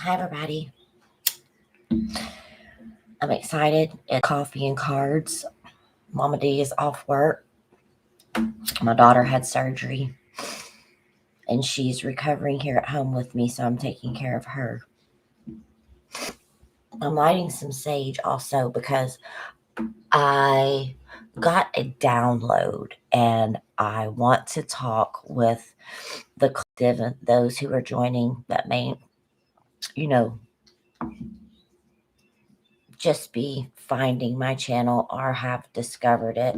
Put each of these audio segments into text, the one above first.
Hi, everybody. I'm excited. It's coffee and cards. Mama D is off work. My daughter had surgery, and she's recovering here at home with me, so I'm taking care of her. I'm lighting some sage also because I got a download, and I want to talk with the collective and those who are joining that may, just be finding my channel or have discovered it.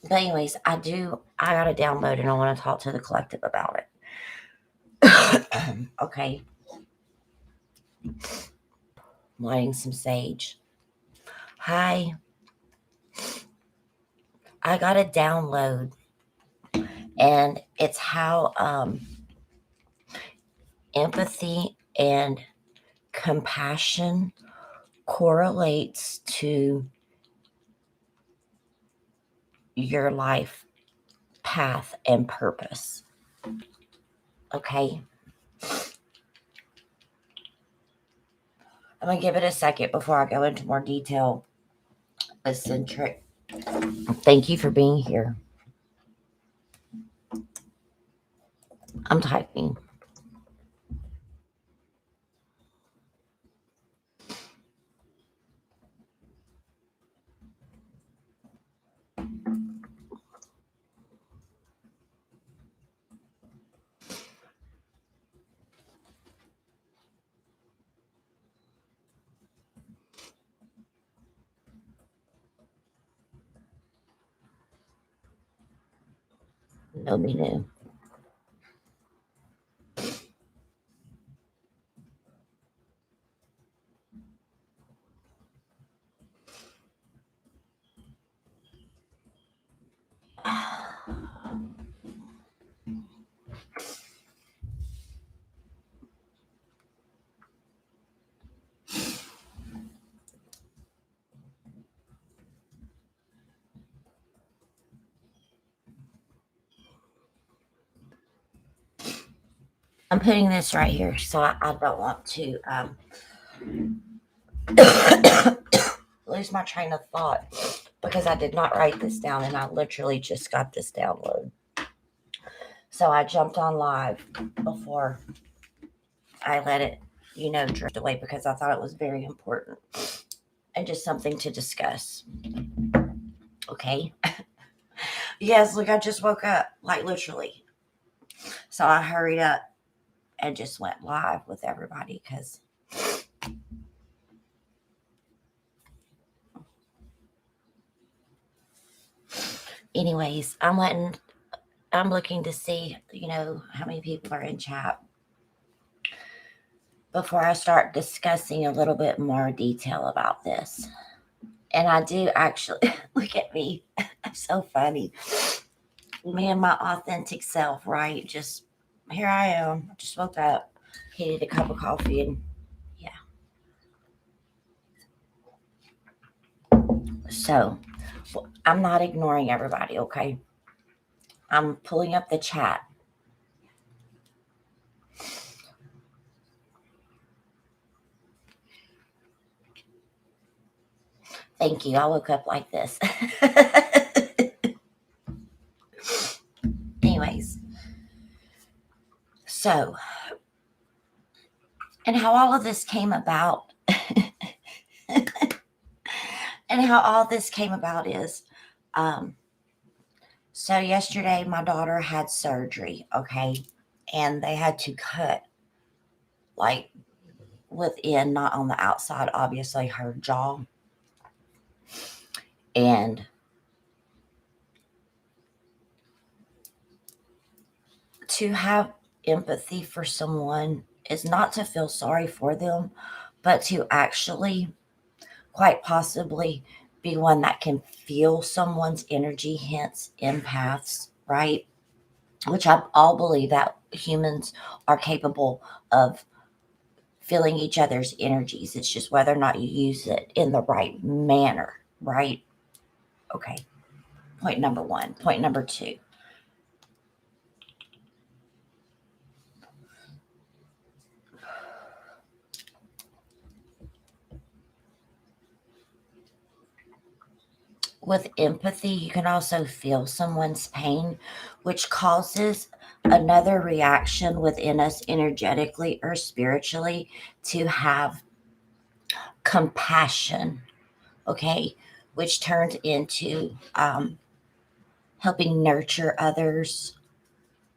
But anyways, I got a download and I want to talk to the collective about it. Okay. Lighting some sage. Hi. I got a download, and it's how empathy and compassion correlates to your life path and purpose. Okay. I'm going to give it a second before I go into more detail. Eccentric. Thank you for being here. I'm typing. No, me no. I'm putting this right here, so I don't want to lose my train of thought, because I did not write this down, and I literally just got this download. So I jumped on live before I let it, drift away, because I thought it was very important and just something to discuss. Okay. Yes, look, I just woke up, like literally. So I hurried up and just went live with everybody because anyways, I'm looking to see, how many people are in chat before I start discussing a little bit more detail about this. And I do actually, look at me. I'm so funny. Me and my authentic self, right? Just here I am. Just woke up, heated a cup of coffee, and yeah. So I'm not ignoring everybody, okay? I'm pulling up the chat. Thank you. I woke up like this. Anyways, so, and how all of this came about, is, so yesterday my daughter had surgery, okay, and they had to cut, like, within, not on the outside, obviously, her jaw. And to have empathy for someone is not to feel sorry for them, but to actually, quite possibly, be one that can feel someone's energy, hence empaths, right? Which I all believe that humans are capable of feeling each other's energies. It's just whether or not you use it in the right manner, right? Okay. Point number one. Point number two. with empathy, you can also feel someone's pain, which causes another reaction within us energetically or spiritually to have compassion, okay, which turns into helping nurture others,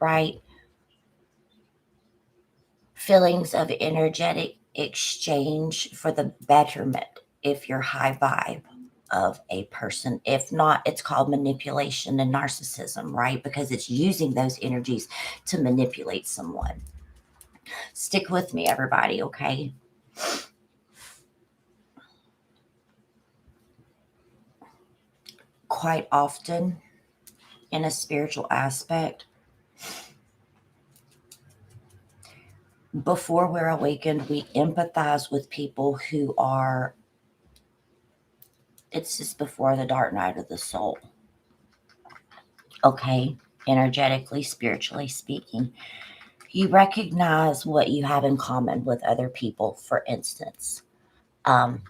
right? Feelings of energetic exchange for the betterment if you're high vibe of a person. If not, it's called manipulation and narcissism, right? Because it's using those energies to manipulate someone. Stick with me, everybody, okay? Quite often in a spiritual aspect, before we're awakened, we empathize with people who are, it's just before the dark night of the soul, okay? Energetically, spiritually speaking. You recognize what you have in common with other people. For instance, um,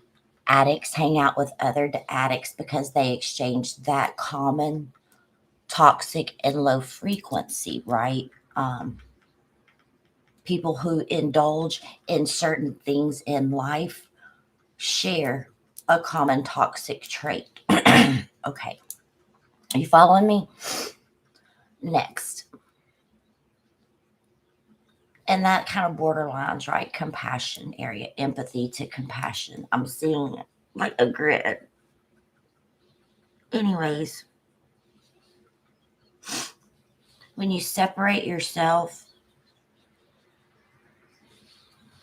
addicts hang out with other addicts because they exchange that common toxic and low frequency, right? People who indulge in certain things in life share a common toxic trait. Okay, are you following me? Next, and that kind of borderlines, right? Compassion area, empathy to compassion. I'm seeing like a grid. Anyways, when you separate yourself,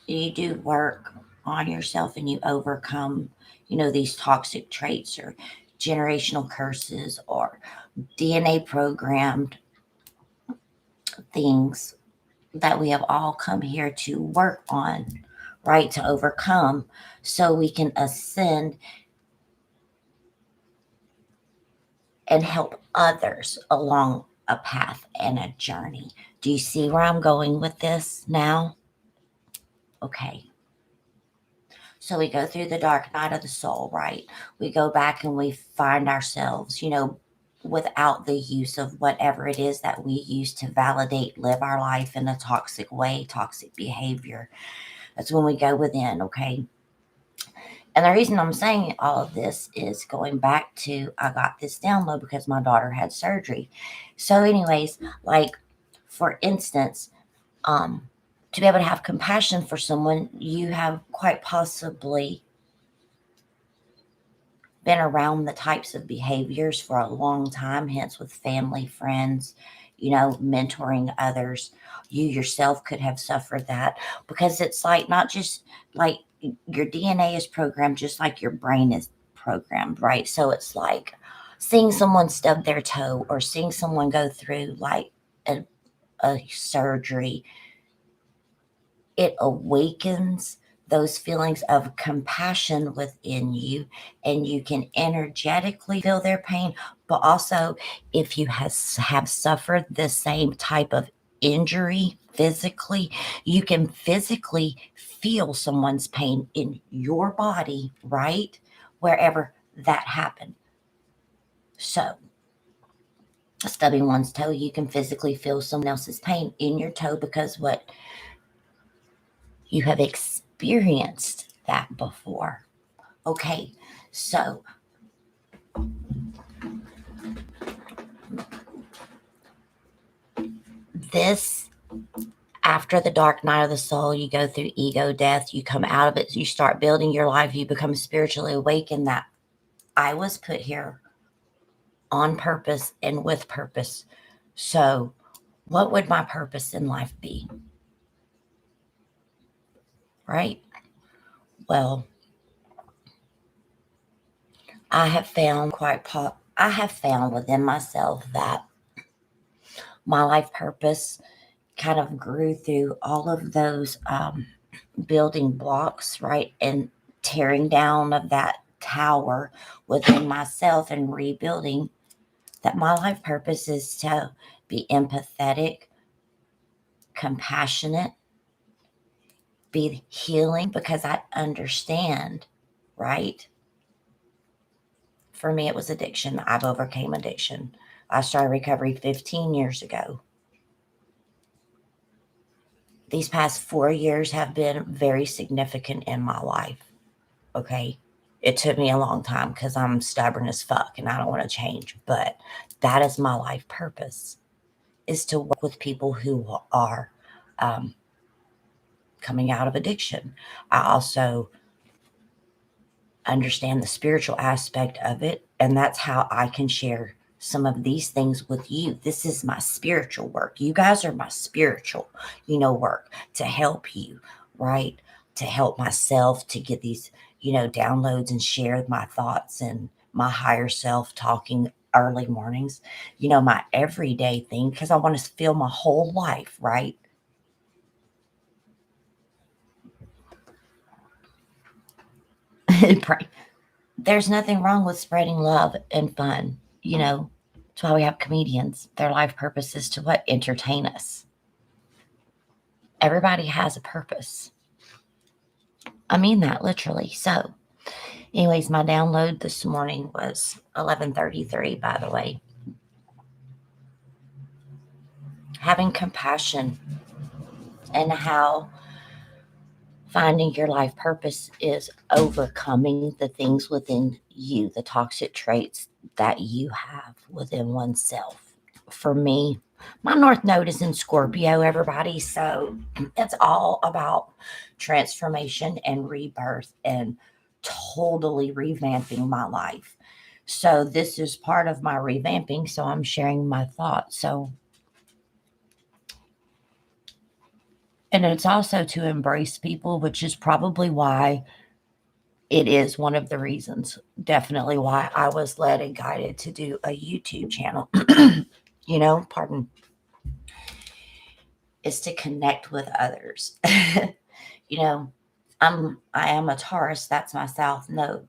you do work on yourself and you overcome, these toxic traits or generational curses or DNA programmed things that we have all come here to work on, right? To overcome so we can ascend and help others along a path and a journey. Do you see where I'm going with this now? Okay. So we go through the dark night of the soul, right? We go back and we find ourselves, without the use of whatever it is that we use to validate, live our life in a toxic way, toxic behavior. That's when we go within, okay? And the reason I'm saying all of this is going back to I got this download because my daughter had surgery. So, anyways, like for instance, to be able to have compassion for someone, you have quite possibly been around the types of behaviors for a long time, hence with family, friends, mentoring others. You yourself could have suffered that because it's like not just like your DNA is programmed just like your brain is programmed, right? So it's like seeing someone stub their toe or seeing someone go through like a surgery, it awakens those feelings of compassion within you, and you can energetically feel their pain. But also, if you have suffered the same type of injury physically, you can physically feel someone's pain in your body, right? Wherever that happened. So, stubbing one's toe, you can physically feel someone else's pain in your toe because what you have experienced that before. Okay, so this, after the dark night of the soul, you go through ego death, you come out of it, you start building your life, you become spiritually awakened that I was put here on purpose and with purpose. So, what would my purpose in life be? Right? Well, I have found within myself that my life purpose kind of grew through all of those building blocks, right? And tearing down of that tower within myself and rebuilding that my life purpose is to be empathetic, compassionate, be healing because I understand, right? For me, it was addiction. I've overcame addiction. I started recovery 15 years ago. These past 4 years have been very significant in my life. Okay. It took me a long time because I'm stubborn as fuck and I don't want to change. But that is my life purpose, is to work with people who are um, coming out of addiction. I also understand the spiritual aspect of it, and that's how I can share some of these things with you. This is my spiritual work. You guys are my spiritual, work to help you, right? To help myself to get these, downloads and share my thoughts and my higher self talking early mornings, my everyday thing, because I want to feel my whole life, right? Pray. There's nothing wrong with spreading love and fun. That's why we have comedians. Their life purpose is to what? Entertain us. Everybody has a purpose. I mean that literally. So, anyways, my download this morning was 11:33, by the way. Having compassion, and how finding your life purpose is overcoming the things within you, the toxic traits that you have within oneself. For me, my North Node is in Scorpio, everybody. So it's all about transformation and rebirth and totally revamping my life. So this is part of my revamping. So I'm sharing my thoughts. And it's also to embrace people, which is probably why it is one of the reasons, definitely why I was led and guided to do a YouTube channel. Pardon, is to connect with others. you know, I am a Taurus, that's my south node.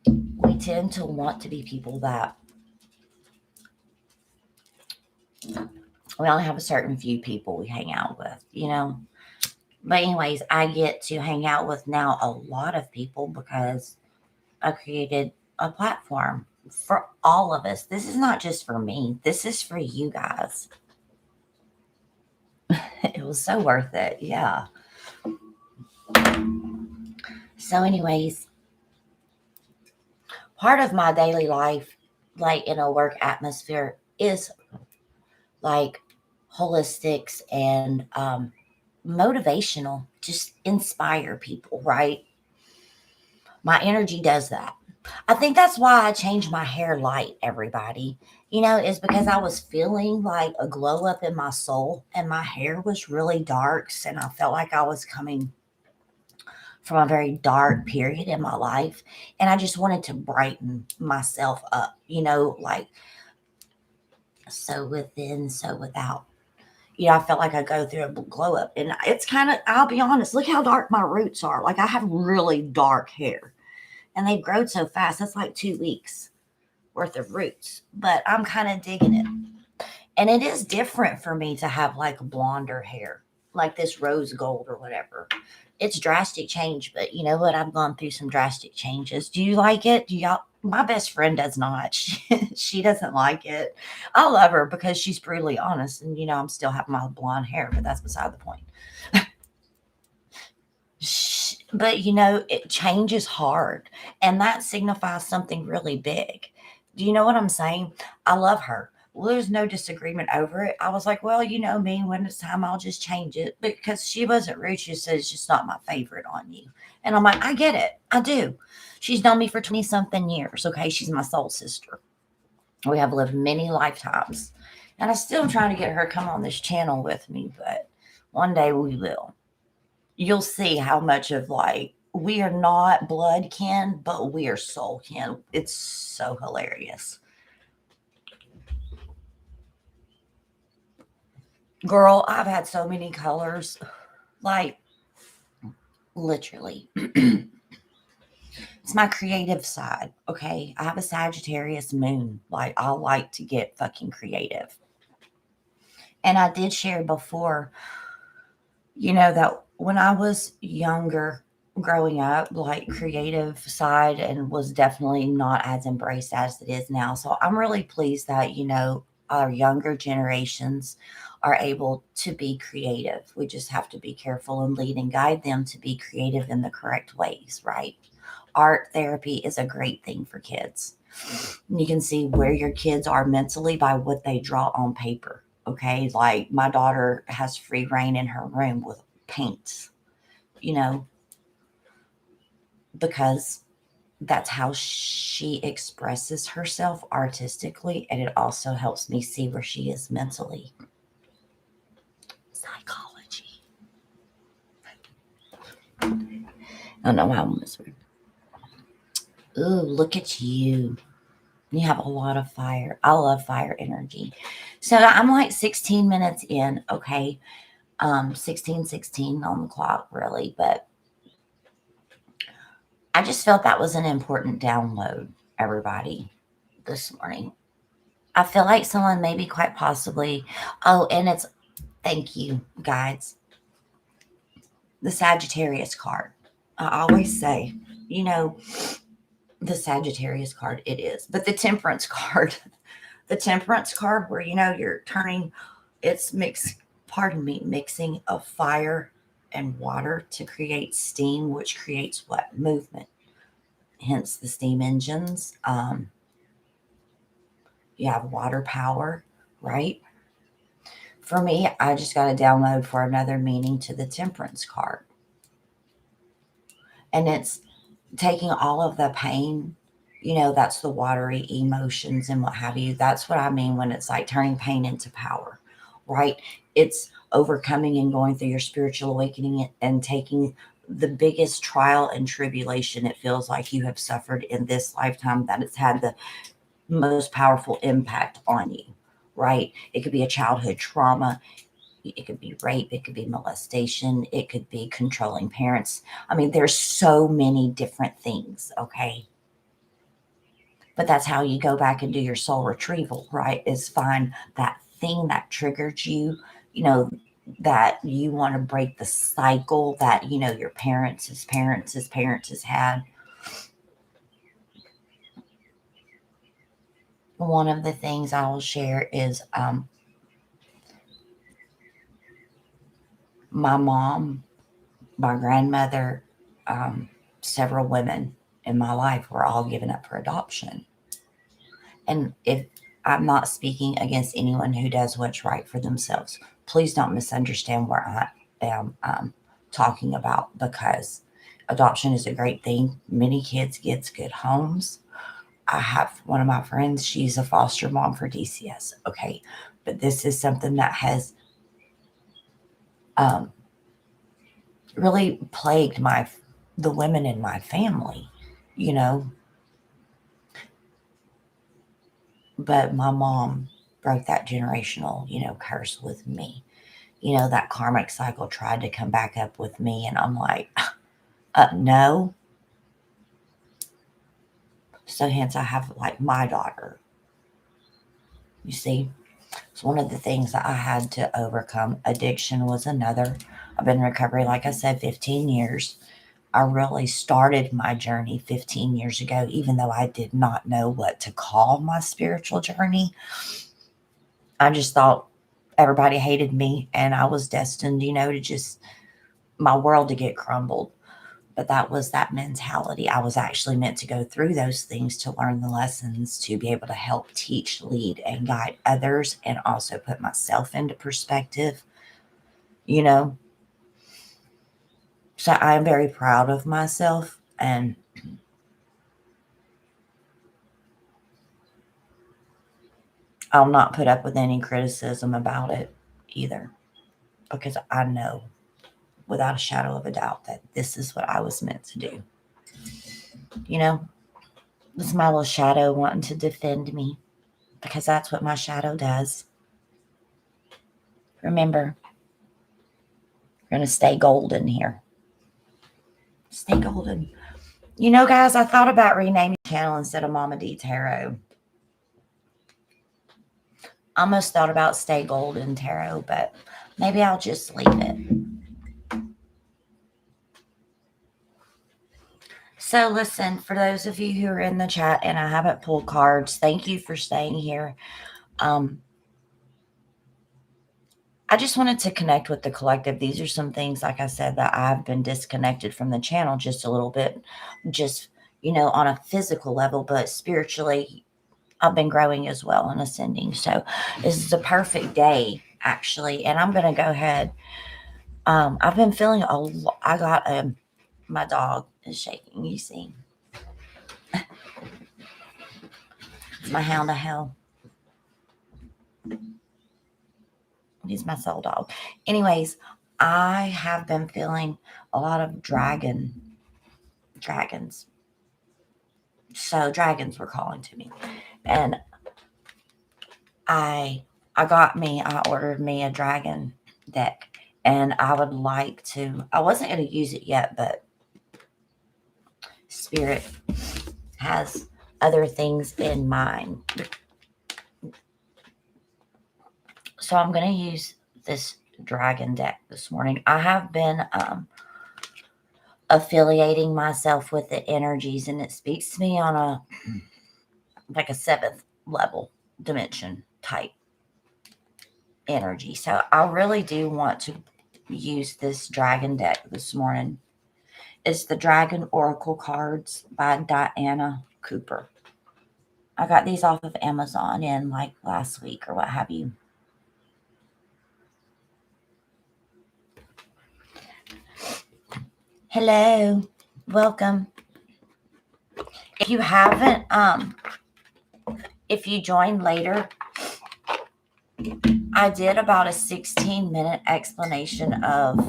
We tend to want to be people that we only have a certain few people we hang out with. But anyways, I get to hang out with now a lot of people because I created a platform for all of us. This is not just for me. This is for you guys. It was so worth it. Yeah. So anyways, part of my daily life, like in a work atmosphere, is like holistics and motivational, just inspire people, right? My energy does that. I think that's why I changed my hair light, everybody. Is because I was feeling like a glow up in my soul and my hair was really dark. And I felt like I was coming from a very dark period in my life. And I just wanted to brighten myself up, like so within, so without. I felt like I go through a glow up. And it's kind of, I'll be honest, look how dark my roots are. Like I have really dark hair and they've grown so fast. That's like 2 weeks worth of roots, but I'm kind of digging it. And it is different for me to have like blonder hair, like this rose gold or whatever. It's drastic change, but you know what? I've gone through some drastic changes. Do you like it? Do y'all? My best friend does not. She doesn't like it. I love her because she's brutally honest, and I'm still having my blonde hair, but that's beside the point. But it change is hard, and that signifies something really big. Do you know what I'm saying? I love her. Well, there's no disagreement over it. I was like, well, you know me, when it's time, I'll just change it. Because she wasn't rude. She said, it's just not my favorite on you. And I'm like, I get it. I do. She's known me for 20 something years. Okay. She's my soul sister. We have lived many lifetimes. And I still am trying to get her to come on this channel with me, but one day we will. You'll see how much of like, we are not blood kin, but we are soul kin. It's so hilarious. Girl, I've had so many colors. Like, literally. It's my creative side, okay? I have a Sagittarius moon. Like, I like to get fucking creative. And I did share before, that when I was younger, growing up, like creative side and was definitely not as embraced as it is now. So I'm really pleased that, our younger generations are able to be creative. We just have to be careful and lead and guide them to be creative in the correct ways, right? Art therapy is a great thing for kids. You can see where your kids are mentally by what they draw on paper. Okay. Like my daughter has free reign in her room with paints, you know, because that's how she expresses herself artistically. And it also helps me see where she is mentally. Psychology. I don't know how I'm this word. Ooh, look at you. You have a lot of fire. I love fire energy. So I'm like 16 minutes in, okay? 16:16 on the clock, really. But I just felt that was an important download, everybody, this morning. I feel like someone maybe quite possibly, oh, and it's, thank you, guys, the Sagittarius card. I always say, you know, the Sagittarius card, it is. But the Temperance card, the Temperance card, where, you're turning, it's mixing of fire and water to create steam, which creates what? Movement. Hence the steam engines. You have water power, right? For me, I just got a download for another meaning to the Temperance card. And it's taking all of the pain, that's the watery emotions and what have you. That's what I mean when it's like turning pain into power, right? It's overcoming and going through your spiritual awakening and taking the biggest trial and tribulation it feels like you have suffered in this lifetime, that it's had the most powerful impact on you, right? It could be a childhood trauma. It could be rape, it could be molestation, it could be controlling parents. I mean, there's so many different things, okay? But that's how you go back and do your soul retrieval, right? Is find that thing that triggered you, you know, that you want to break the cycle that, your parents has had. One of the things I will share is my mom, my grandmother, several women in my life were all given up for adoption. And if I'm not speaking against anyone who does what's right for themselves, please don't misunderstand where I am talking about, because adoption is a great thing. Many kids get good homes. I have one of my friends, she's a foster mom for DCS. Okay. But this is something that has um, really plagued the women in my family, you know. But my mom broke that generational, curse with me. That karmic cycle tried to come back up with me, and I'm like, no. So hence I have like my daughter. You see, it's one of the things that I had to overcome. Addiction was another. I've been in recovery, like I said, 15 years. I really started my journey 15 years ago, even though I did not know what to call my spiritual journey. I just thought everybody hated me and I was destined, to just my world to get crumbled. But that was that mentality. I was actually meant to go through those things to learn the lessons, to be able to help teach, lead, and guide others, and also put myself into perspective, you know. So I'm very proud of myself, and I'll not put up with any criticism about it either, because I know without a shadow of a doubt that this is what I was meant to do. You know, this is my little shadow wanting to defend me, because that's what my shadow does. Remember, we're going to stay golden here. Stay golden. Guys, I thought about renaming the channel instead of Mama D Tarot. I almost thought about Stay Golden Tarot, but maybe I'll just leave it. So listen, for those of you who are in the chat and I haven't pulled cards, thank you for staying here. I just wanted to connect with the collective. These are some things, like I said, that I've been disconnected from the channel just a little bit, just, on a physical level, but spiritually, I've been growing as well and ascending. So this is a perfect day, actually. And I'm going to go ahead. I've been feeling I got my dog is shaking. You see, it's my hound of hell. He's my soul dog. Anyways, I have been feeling a lot of dragons. So dragons were calling to me, and I ordered me a dragon deck, and I would like to. I wasn't going to use it yet, but Spirit has other things in mind, so I'm going to use this dragon deck this morning. I have been affiliating myself with the energies, and it speaks to me on a 7th level dimension type energy. So I really do want to use this dragon deck this morning. It's the Dragon Oracle cards by Diana Cooper. I got these off of Amazon in last week or what have you. Hello, welcome. If you haven't, if you joined later, I did about a 16-minute explanation of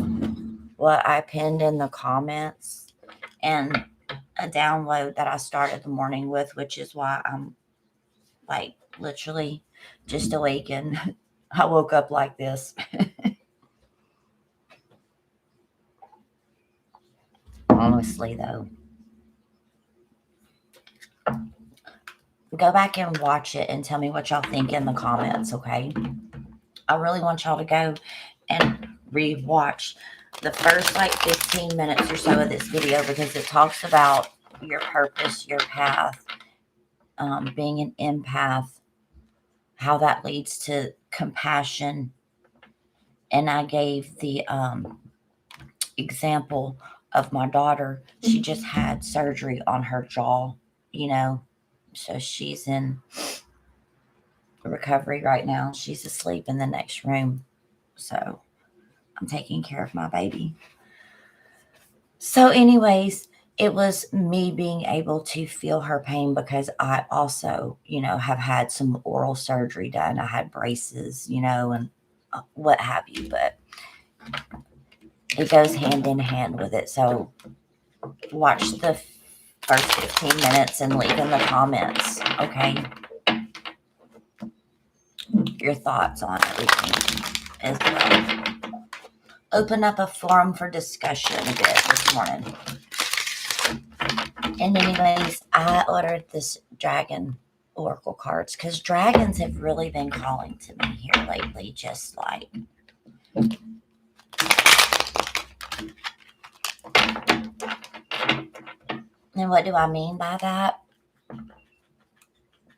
what I pinned in the comments and a download that I started the morning with, which is why I'm literally just awakened. I woke up like this. Honestly, though, go back and watch it and tell me what y'all think in the comments, okay? I really want y'all to go and re-watch the first 15 minutes or so of this video, because it talks about your purpose, your path, being an empath, how that leads to compassion. And I gave the example of my daughter. She just had surgery on her jaw, so she's in recovery right now. She's asleep in the next room. So I'm taking care of my baby. So anyways, it was me being able to feel her pain, because I also, have had some oral surgery done. I had braces, and what have you, but it goes hand in hand with it. So watch the first 15 minutes and leave in the comments, okay, your thoughts on everything as well. Open up a forum for discussion a bit this morning. And anyways, I ordered this dragon oracle cards because dragons have really been calling to me here lately, just like and what do I mean by that?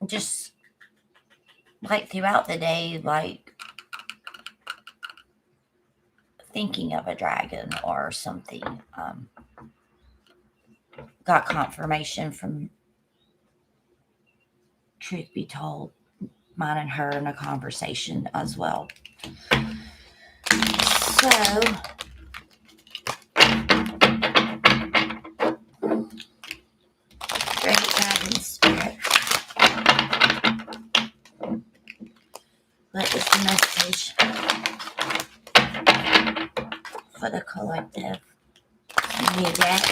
Just throughout the day, thinking of a dragon or something. Got confirmation from, truth be told, mine and her in a conversation as well. So great dragon spirit, what is the message for the collective? New deck.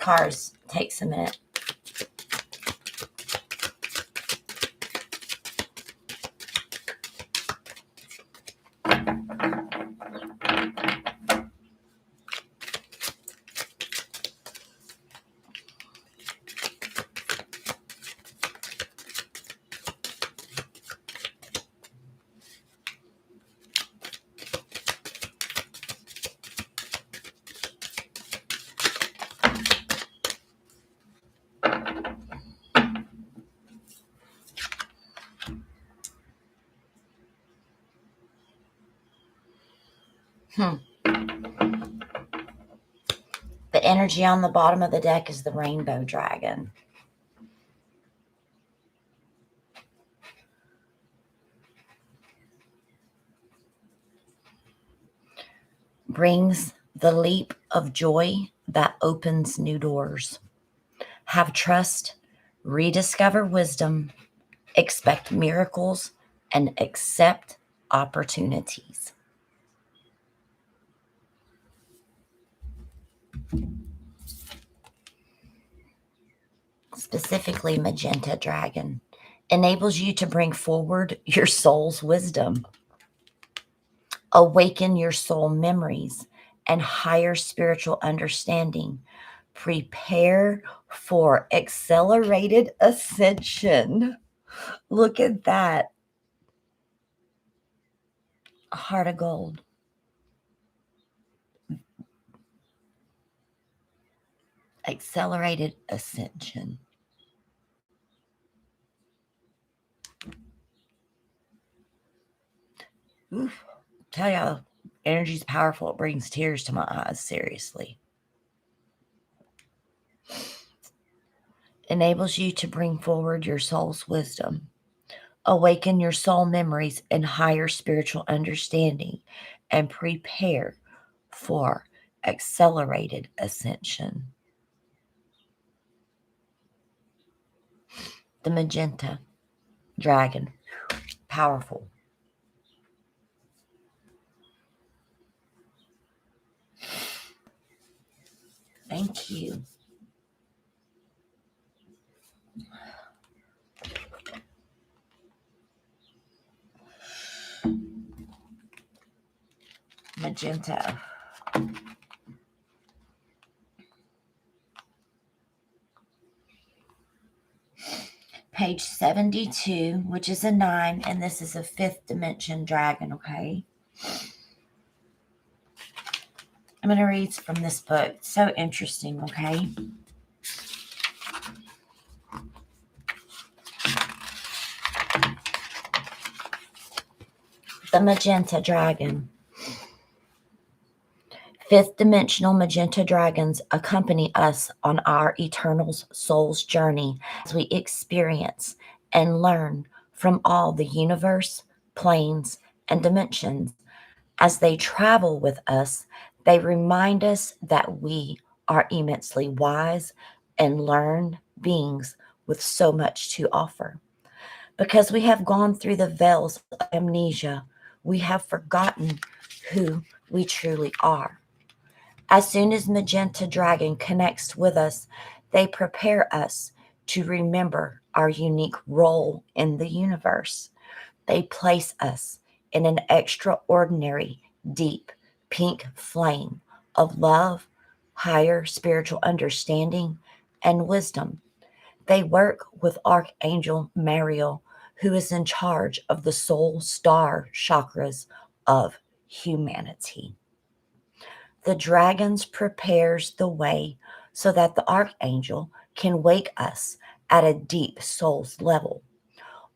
Cards takes a minute. The energy on the bottom of the deck is the rainbow dragon. Brings the leap of joy that opens new doors. Have trust, rediscover wisdom, expect miracles, and accept opportunities. Specifically, magenta dragon enables you to bring forward your soul's wisdom, awaken your soul memories and higher spiritual understanding, prepare for accelerated ascension. Look at that. A heart of gold. Accelerated ascension. Oof. Tell y'all, energy's powerful. It brings tears to my eyes, seriously. Enables you to bring forward your soul's wisdom, awaken your soul memories and higher spiritual understanding, and prepare for accelerated ascension. The magenta dragon, powerful. Thank you. Magenta. Page 72, which is a 9, and this is a 5th dimension dragon, okay? I'm going to read from this book. It's so interesting, okay? The magenta dragon. 5th dimensional magenta dragons accompany us on our eternal soul's journey as we experience and learn from all the universe, planes, and dimensions. As they travel with us, they remind us that we are immensely wise and learned beings with so much to offer. Because we have gone through the veils of amnesia, we have forgotten who we truly are. As soon as Magenta Dragon connects with us, they prepare us to remember our unique role in the universe. They place us in an extraordinary, deep, pink flame of love, higher spiritual understanding, and wisdom. They work with Archangel Mariel, who is in charge of the soul star chakras of humanity. The dragons prepares the way so that the archangel can wake us at a deep soul's level.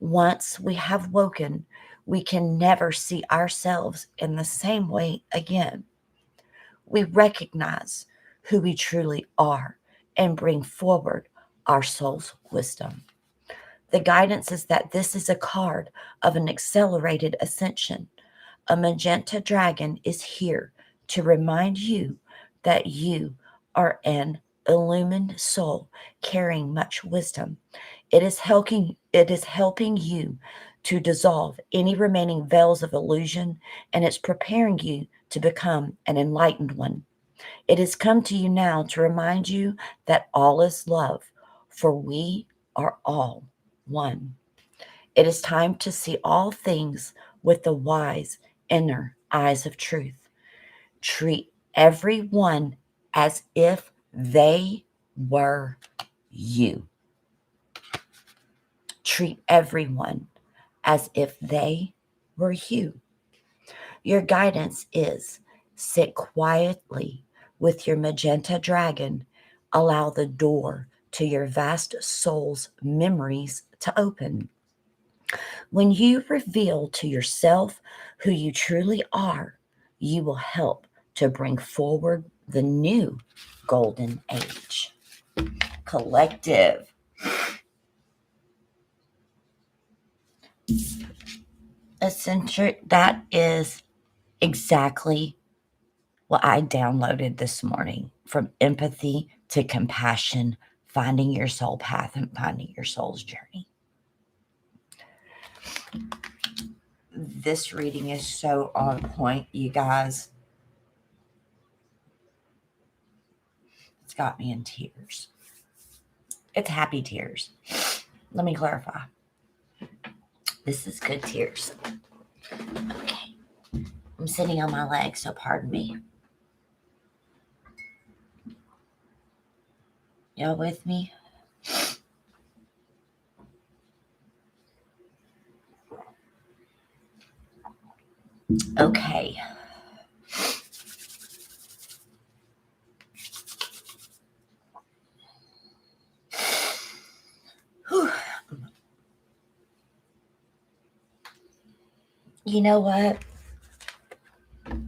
Once we have woken, we can never see ourselves in the same way again. We recognize who we truly are and bring forward our soul's wisdom. The guidance is that this is a card of an accelerated ascension. A magenta dragon is here to remind you that you are an illumined soul carrying much wisdom. It is helping you to dissolve any remaining veils of illusion, and it's preparing you to become an enlightened one. It has come to you now to remind you that all is love, for we are all one. It is time to see all things with the wise inner eyes of truth. Treat everyone as if they were you. Treat everyone as if they were you. Your guidance is sit quietly with your magenta dragon. Allow the door to your vast soul's memories to open. When you reveal to yourself who you truly are, you will help to bring forward the new golden age. Collective. Eccentric, that is exactly what I downloaded this morning, from empathy to compassion, finding your soul path and finding your soul's journey. This reading is so on point, you guys. It's got me in tears. It's happy tears. Let me clarify. This is good tears. Okay. I'm sitting on my legs, so pardon me. Y'all with me? Okay. Whew. You know what?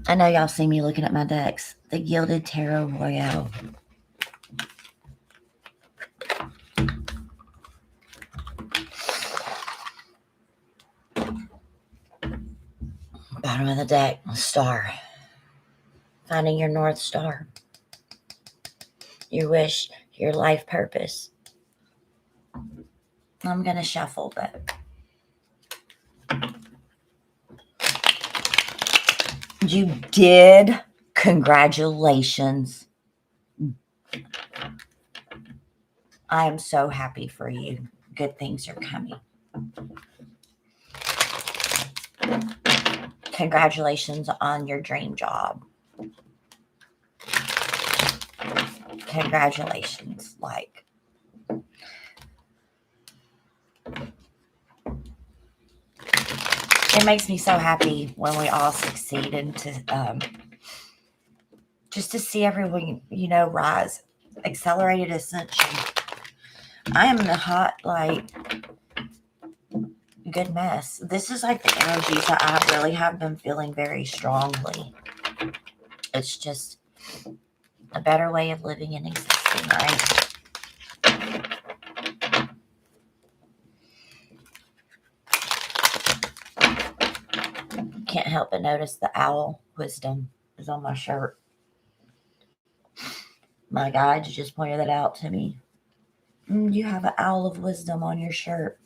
I know y'all see me looking at my decks. The Gilded Tarot Royale. Bottom of the deck, star. Finding your North Star. Your wish, your life purpose. I'm going to shuffle, but you did. Congratulations. I am so happy for you. Good things are coming. Congratulations on your dream job. Congratulations. Like, it makes me so happy when we all succeed, and to just to see everyone, rise. Accelerated ascension. I am in a hot, good mess. This is like the energies that I really have been feeling very strongly. It's just a better way of living and existing, right? Can't help but notice the owl wisdom is on my shirt. My guide just pointed that out to me. You have an owl of wisdom on your shirt.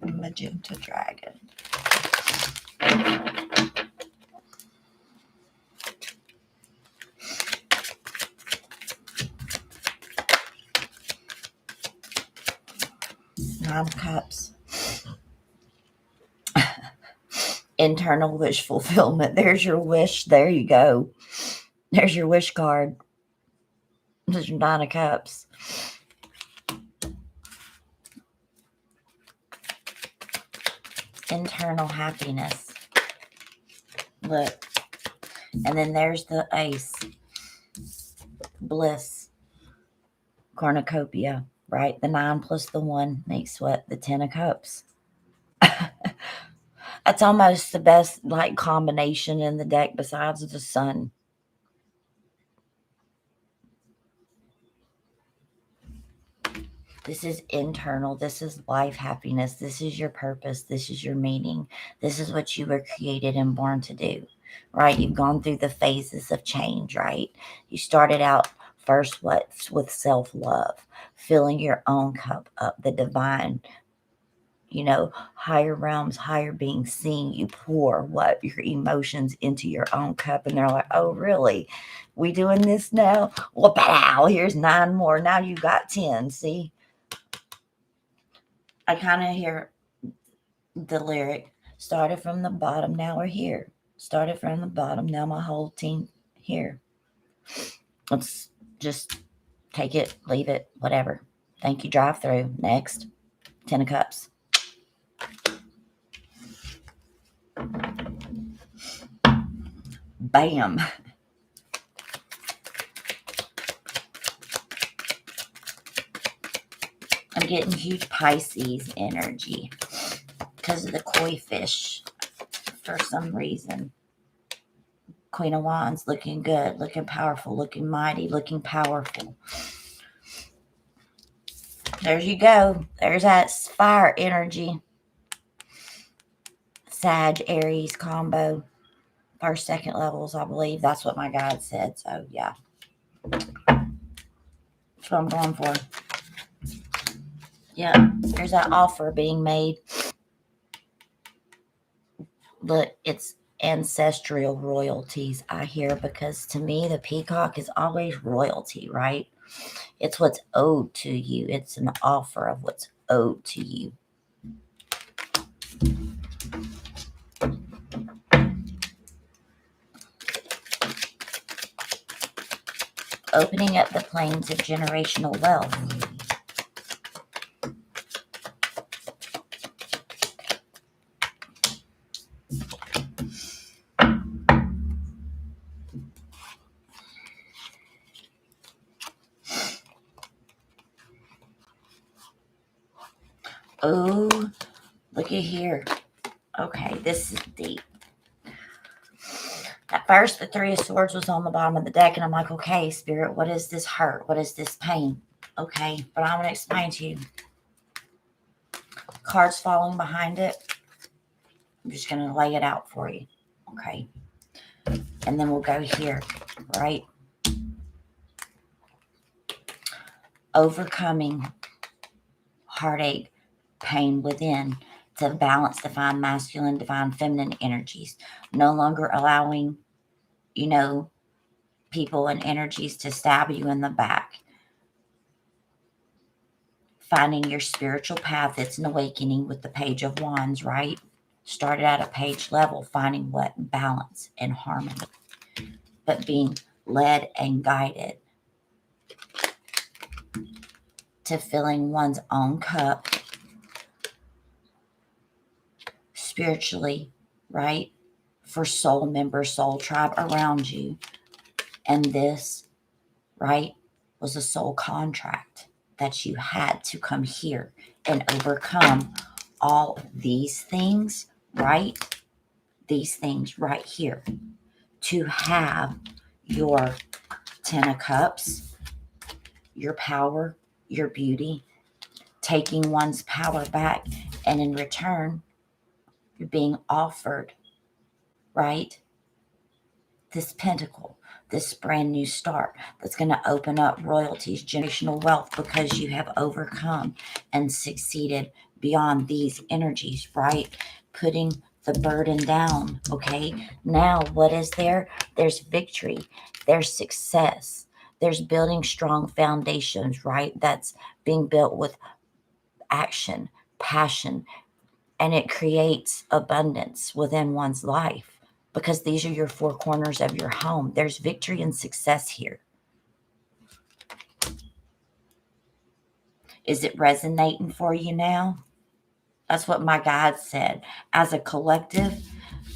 Magenta dragon. Nine cups. Internal wish fulfillment. There's your wish. There you go. There's your wish card. There's your Nine of Cups. Internal happiness. Look. And then there's the Ace. Bliss. Cornucopia. Right? The 9 plus the 1 makes what? The 10 of Cups. That's almost the best combination in the deck besides the Sun. This is internal. This is life happiness. This is your purpose. This is your meaning. This is what you were created and born to do, right? You've gone through the phases of change, right? You started out First, what's with self-love, filling your own cup up, the divine, higher realms, higher beings seeing you pour what your emotions into your own cup, and they're like, oh really, we doing this now? Well, pow, here's 9 more, now you got 10. See, I kind of hear the lyric, started from the bottom, now we're here. Started from the bottom, now my whole team here. Let's just take it, leave it, whatever. Thank you, drive through. Next. 10 of Cups. Bam. I'm getting huge Pisces energy because of the koi fish for some reason. Queen of Wands, looking good, looking powerful, looking mighty, looking powerful. There you go. There's that fire energy. Sag, Aries combo. First, second levels, I believe. That's what my guide said. So, yeah. That's what I'm going for. Yeah. There's that offer being made. But it's ancestral royalties, I hear, because to me, the peacock is always royalty, right? It's what's owed to you. It's an offer of what's owed to you. Opening up the planes of generational wealth. Oh, look at here. Okay, this is deep. At first, the Three of Swords was on the bottom of the deck, and I'm like, okay, Spirit, what is this hurt? What is this pain? Okay, but I'm going to explain to you. Cards falling behind it. I'm just going to lay it out for you. Okay. And then we'll go here, right? Overcoming heartache, pain within to balance divine masculine, divine feminine energies. No longer allowing, people and energies to stab you in the back. Finding your spiritual path. It's an awakening with the Page of Wands, right? Started at a page level, finding what? Balance and harmony. But being led and guided to filling one's own cup spiritually, right? For soul member, soul tribe around you. And this, right, was a soul contract that you had to come here and overcome all these things, right? These things right here to have your 10 of Cups, your power, your beauty, taking one's power back, and in return, you're being offered, right, this pentacle, this brand new start that's going to open up royalties, generational wealth, because you have overcome and succeeded beyond these energies, right? Putting the burden down, okay? Now, what is there? There's victory, there's success, there's building strong foundations, right? That's being built with action, passion, and it creates abundance within one's life. Because these are your 4 corners of your home. There's victory and success here. Is it resonating for you now? That's what my guide said. As a collective,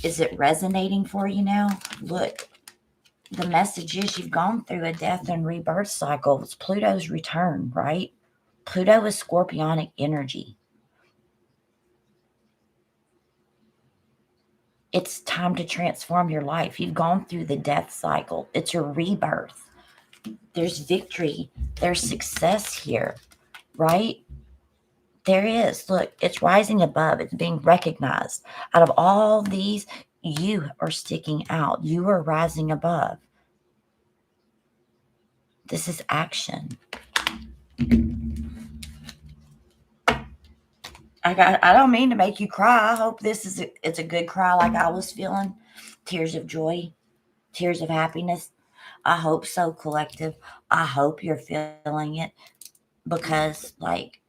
is it resonating for you now? Look, the message is you've gone through a death and rebirth cycle. It's Pluto's return, right? Pluto is scorpionic energy. It's time to transform your life. You've gone through the death cycle. It's your rebirth. There's victory. There's success here, right? There is. Look, it's rising above. It's being recognized. Out of all these, you are sticking out. You are rising above. This is action. I don't mean to make you cry. I hope it's a good cry like I was feeling. Tears of joy, tears of happiness. I hope so, collective. I hope you're feeling it because, like,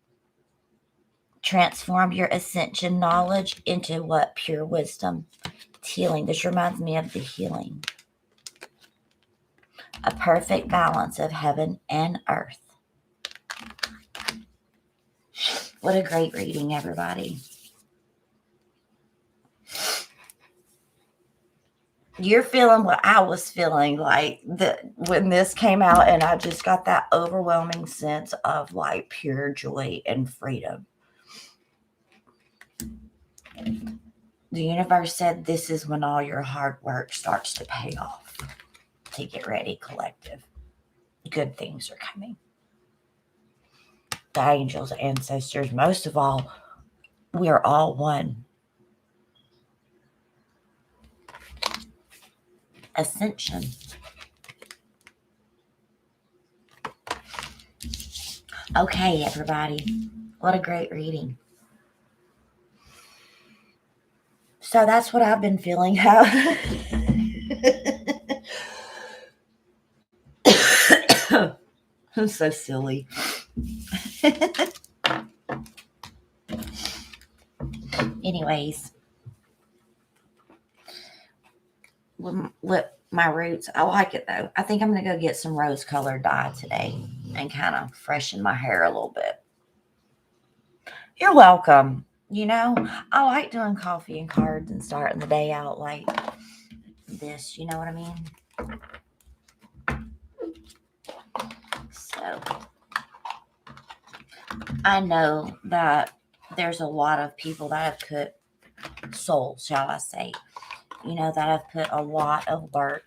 transform your ascension knowledge into what? Pure wisdom. It's healing. This reminds me of the healing. A perfect balance of heaven and earth. What a great reading, everybody. You're feeling what I was feeling like when this came out, and I just got that overwhelming sense of like pure joy and freedom. The universe said this is when all your hard work starts to pay off. To get ready, collective. Good things are coming. The angels, ancestors, most of all, we are all one. Ascension. Okay, everybody. What a great reading. So that's what I've been feeling. How I'm so silly. Anyways, with my roots, I like it though. I think I'm going to go get some rose colored dye today and kind of freshen my hair a little bit. You're welcome. You know, I like doing coffee and cards and starting the day out like this. You know what I mean? So I know that there's a lot of people that have put souls, shall I say, that have put a lot of work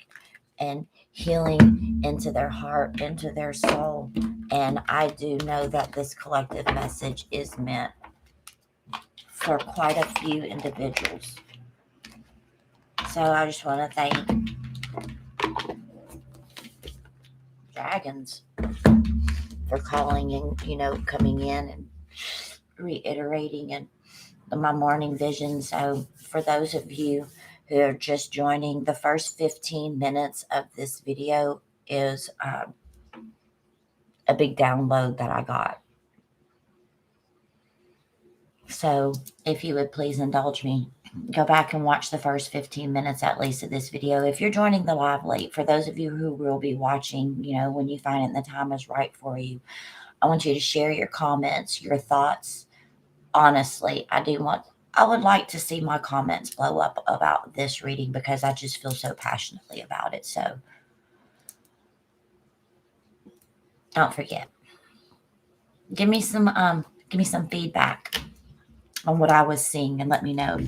and healing into their heart, into their soul. And I do know that this collective message is meant for quite a few individuals. So I just want to thank dragons for calling and, coming in and reiterating and my morning vision. So for those of you who are just joining, the first 15 minutes of this video is a big download that I got. So if you would please indulge me, go back and watch the first 15 minutes at least of this video. If you're joining the live late, for those of you who will be watching, when you find it and the time is right for you, I want you to share your comments, your thoughts. Honestly, I would like to see my comments blow up about this reading because I just feel so passionately about it. So don't forget. Give me some feedback on what I was seeing and let me know.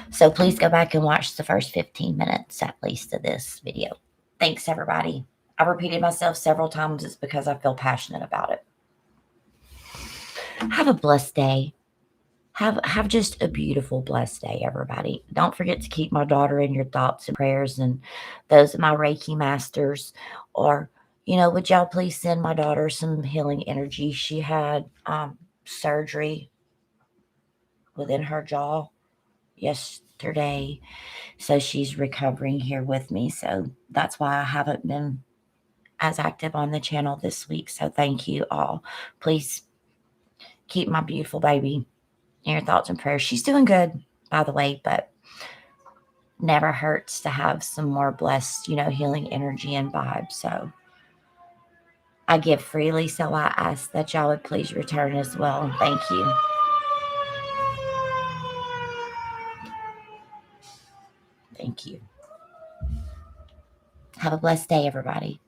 So please go back and watch the first 15 minutes at least of this video. Thanks, everybody. I repeated myself several times. It's because I feel passionate about it. Have a blessed day. Have just a beautiful, blessed day, everybody. Don't forget to keep my daughter in your thoughts and prayers, and those of my Reiki masters. Or, would y'all please send my daughter some healing energy? She had surgery within her jaw yesterday, so she's recovering here with me. So that's why I haven't been as active on the channel this week. So thank you all. Please keep my beautiful baby in your thoughts and prayers. She's doing good, by the way, but never hurts to have some more blessed, healing energy and vibes. So I give freely, so I ask that y'all would please return as well. And thank you. Thank you. Have a blessed day, everybody.